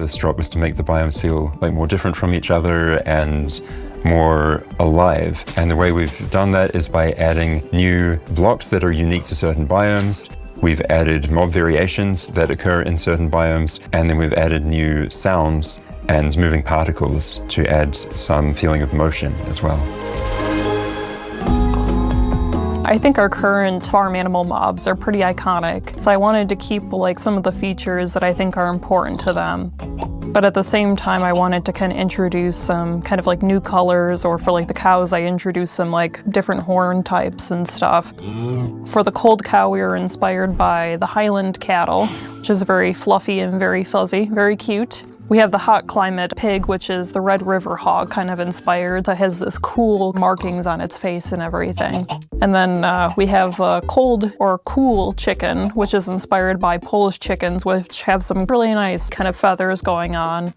This drop was to make the biomes feel like more different from each other and more alive. And the way we've done that is by adding new blocks that are unique to certain biomes. We've added mob variations that occur in certain biomes, and then we've added new sounds and moving particles to add some feeling of motion as well. I think our current farm animal mobs are pretty iconic. So I wanted to keep like some of the features that I think are important to them. But at the same time, I wanted to kind of introduce some kind of like new colors, or for like the cows, I introduced some like different horn types and stuff. For the cold cow, we were inspired by the Highland cattle, which is very fluffy and very fuzzy, very cute. We have the hot climate pig, which is the Red River hog, kind of inspired. It has this cool markings on its face and everything. And then we have a cold or cool chicken, which is inspired by Polish chickens, which have some really nice kind of feathers going on.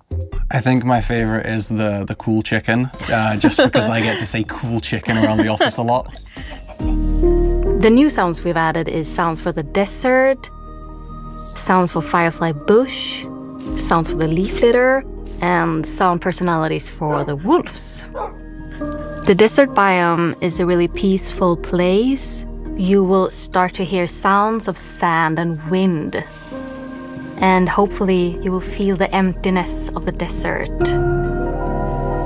I think my favorite is the cool chicken, just because I get to say cool chicken around the office a lot. The new sounds we've added is sounds for the desert, sounds for firefly bush, sounds for the leaf litter, and sound personalities for the wolves. The desert biome is a really peaceful place. You will start to hear sounds of sand and wind. And hopefully you will feel the emptiness of the desert.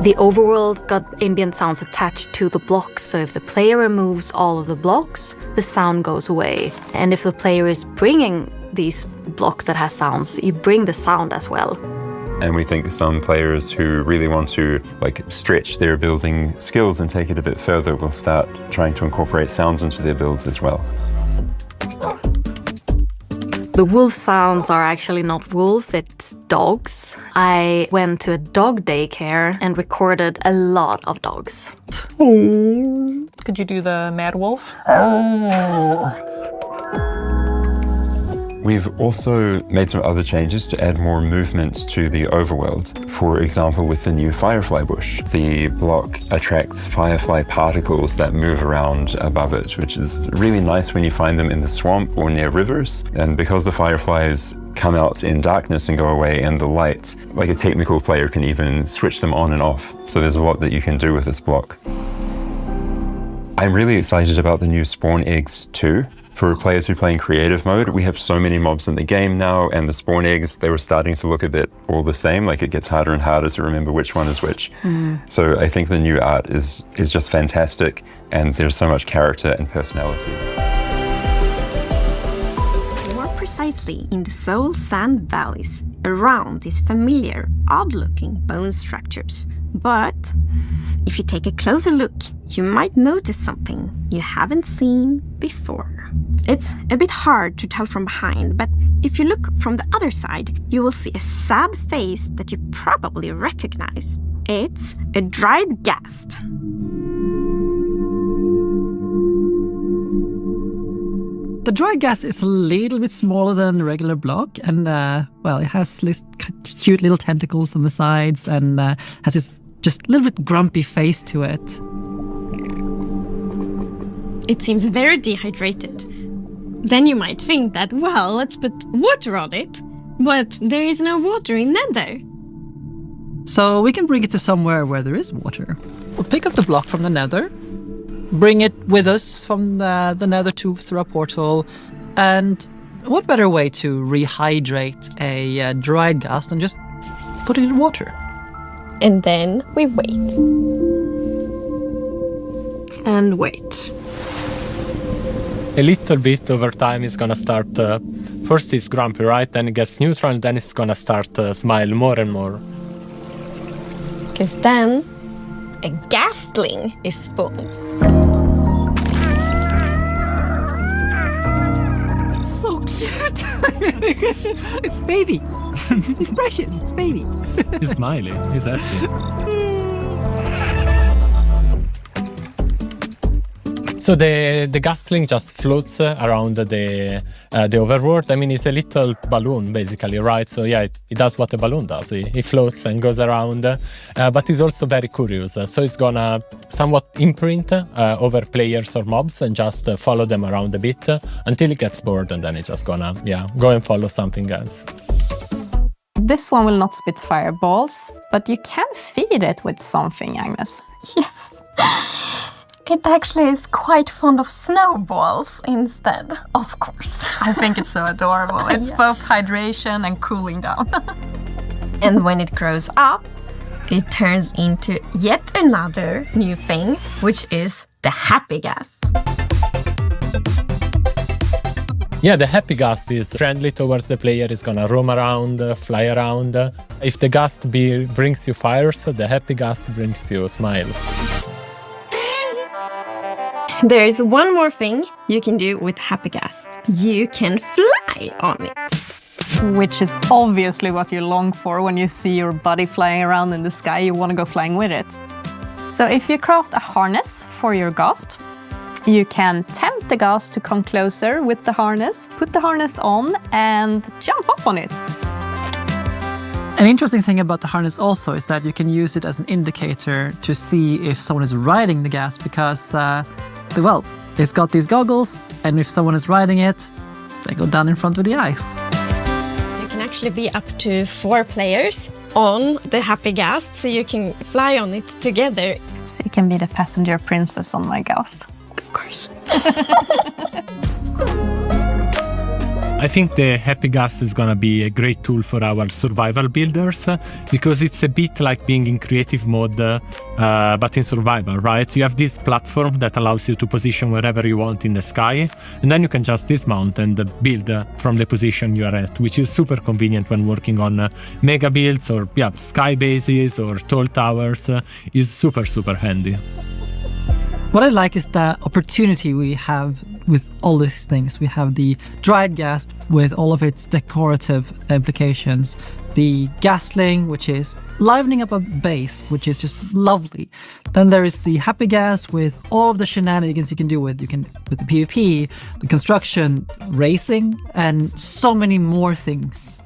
The overworld got ambient sounds attached to the blocks, so if the player removes all of the blocks, the sound goes away. And if the player is bringing these blocks that has sounds, you bring the sound as well. And we think some players who really want to like stretch their building skills and take it a bit further will start trying to incorporate sounds into their builds as well. The wolf sounds are actually not wolves, it's dogs. I went to a dog daycare and recorded a lot of dogs. Could you do the Mad Wolf? We've also made some other changes to add more movement to the overworld. For example, with the new Firefly Bush, the block attracts firefly particles that move around above it, which is really nice when you find them in the swamp or near rivers. And because the fireflies come out in darkness and go away in the light, like a technical player can even switch them on and off. So there's a lot that you can do with this block. I'm really excited about the new spawn eggs too. For players who play in creative mode, we have so many mobs in the game now, and the spawn eggs, they were starting to look a bit all the same, like it gets harder and harder to remember which one is which. So I think the new art is just fantastic, and there's so much character and personality. More precisely, in the soul sand valleys, around these familiar, odd-looking bone structures. But if you take a closer look, you might notice something you haven't seen before. It's a bit hard to tell from behind, but if you look from the other side, you will see a sad face that you probably recognize. It's a dried ghast. The dried ghast is a little bit smaller than a regular block, and well, it has this cute little tentacles on the sides and has this just little bit grumpy face to it. It seems very dehydrated. Then you might think that, well, let's put water on it. But there is no water in Nether. So we can bring it to somewhere where there is water. We'll pick up the block from the Nether, bring it with us from the Nether to Thra portal, and what better way to rehydrate a dried ghast than just put it in water? And then we wait. And wait. A little bit over time is gonna start, first he's grumpy, right? Then it gets neutral, and then it's gonna start smile more and more. Because then a ghastling is spawned. It's so cute! It's baby! It's precious, it's baby! He's smiling, he's happy. So the ghastling just floats around the overworld. I mean, it's a little balloon, basically, right? So yeah, it does what a balloon does. It floats and goes around, but it's also very curious. So it's gonna somewhat imprint over players or mobs and just follow them around a bit until it gets bored, and then it's just gonna, yeah, go and follow something else. this one will not spit fireballs, but you can feed it with something, Agnes. Yes. It actually is quite fond of snowballs instead, of course. I think it's so adorable. It's both hydration and cooling down. And when it grows up, it turns into yet another new thing, which is the happy gas. Yeah, the happy gust is friendly towards the player. It's gonna roam around, fly around. If the gust brings you fires, the happy gust brings you smiles. There is one more thing you can do with happy gas. You can fly on it. Which is obviously what you long for when you see your buddy flying around in the sky. You want to go flying with it. So if you craft a harness for your gust, you can tempt the gust to come closer with the harness, put the harness on, and jump up on it. An interesting thing about the harness also is that you can use it as an indicator to see if someone is riding the gas because, well, it's got these goggles, and if someone is riding it, they go down in front of the ice. You can actually be up to 4 players on the happy gas, so you can fly on it together. So you can be the passenger princess on my gust. Of course. I think the happy gust is gonna be a great tool for our survival builders because it's a bit like being in creative mode but in survival, right? You have this platform that allows you to position wherever you want in the sky, and then you can just dismount and build from the position you are at, which is super convenient when working on mega builds or sky bases or tall towers. Is super handy. What I like is the opportunity we have with all these things. We have the dried gas with all of its decorative implications, the gasling, which is livening up a base, which is just lovely. Then there is the happy gas with all of the shenanigans you can do with the PvP, the construction, racing, and so many more things.